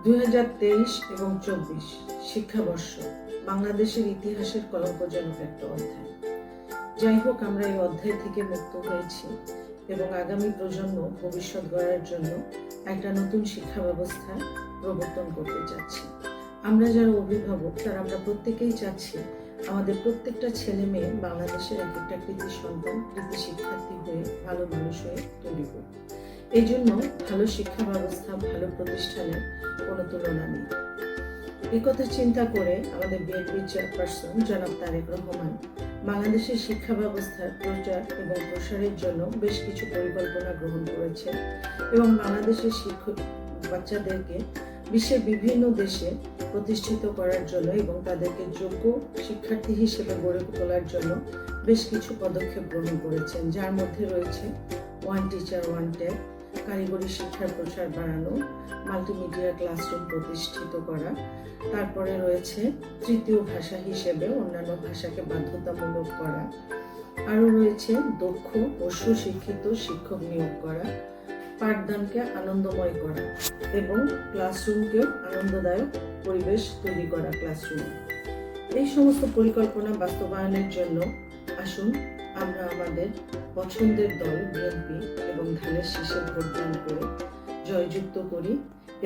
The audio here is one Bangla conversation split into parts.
2023 এবং 24 শিক্ষাবর্ষ বাংলাদেশের ইতিহাসের কলঙ্কজনক একটা অধ্যায়। যাই হোক, আমরা এই অধ্যায় থেকে মুক্ত হয়েছি এবং আগামী প্রজন্ম ভবিষ্যৎ গড়ার জন্য একটা নতুন শিক্ষা ব্যবস্থা প্রবর্তন করতে চাচ্ছি। আমরা যারা অভিভাবক তারা আমরা প্রত্যেকেই চাচ্ছি আমাদের প্রত্যেকটা ছেলে মেয়ে বাংলাদেশের এক একটা কৃতি সন্তান, কৃতি শিক্ষার্থী হয়ে ভালো মানুষ হয়ে তৈরি হোক। এই জন্য ভালো শিক্ষা ব্যবস্থা, ভালো প্রতিষ্ঠানের কোনো তুলনা নেই। এই কথা চিন্তা করে আমাদের বিএনপির চেয়ারপারসন জনাব তারেক রহমান বাংলাদেশের শিক্ষা ব্যবস্থার প্রচার এবং প্রসারের জন্য বেশ কিছু পরিকল্পনা গ্রহণ করেছেন এবং বাংলাদেশের শিক্ষক বাচ্চাদেরকে বিশ্বের বিভিন্ন দেশে প্রতিষ্ঠিত করার জন্য এবং তাদেরকে যোগ্য শিক্ষার্থী হিসেবে গড়ে তোলার জন্য বেশ কিছু পদক্ষেপ গ্রহণ করেছেন, যার মধ্যে রয়েছে ওয়ান টিচার ওয়ান ট্যাব, কারিগরি শিক্ষার প্রসার বাড়ানো, মাল্টিমিডিয়া ক্লাসরুম প্রতিষ্ঠিত করা, তারপরে রয়েছে তৃতীয় ভাষা হিসেবে অন্যান্য ভাষাকে বাধ্যতামূলক করা, আরও রয়েছে দক্ষ ও সুশিক্ষিত শিক্ষক নিয়োগ করা, পাঠদানকে আনন্দময় করা এবং ক্লাসরুমকেও আনন্দদায়ক পরিবেশ তৈরি করা ক্লাসরুমে। এই সমস্ত পরিকল্পনা বাস্তবায়নের জন্য আসুন আমরা আমাদের পছন্দের দল বিএনপি এবং ধানের শীষে ভোটদান করে জয়যুক্ত করি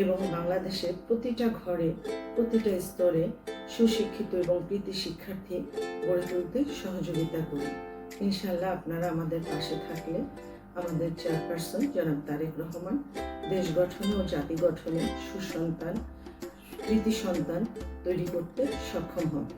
এবং বাংলাদেশের প্রতিটা ঘরে, প্রতিটা স্তরে সুশিক্ষিত এবং কৃতি শিক্ষার্থী গড়ে তুলতে সহযোগিতা করি। ইনশাআল্লাহ আপনারা আমাদের পাশে থাকলে আমাদের চেয়ারপারসন জনাব তারেক রহমান দেশ গঠনে ও জাতি গঠনে সুসন্তান, কৃতি সন্তান তৈরি করতে সক্ষম হবে।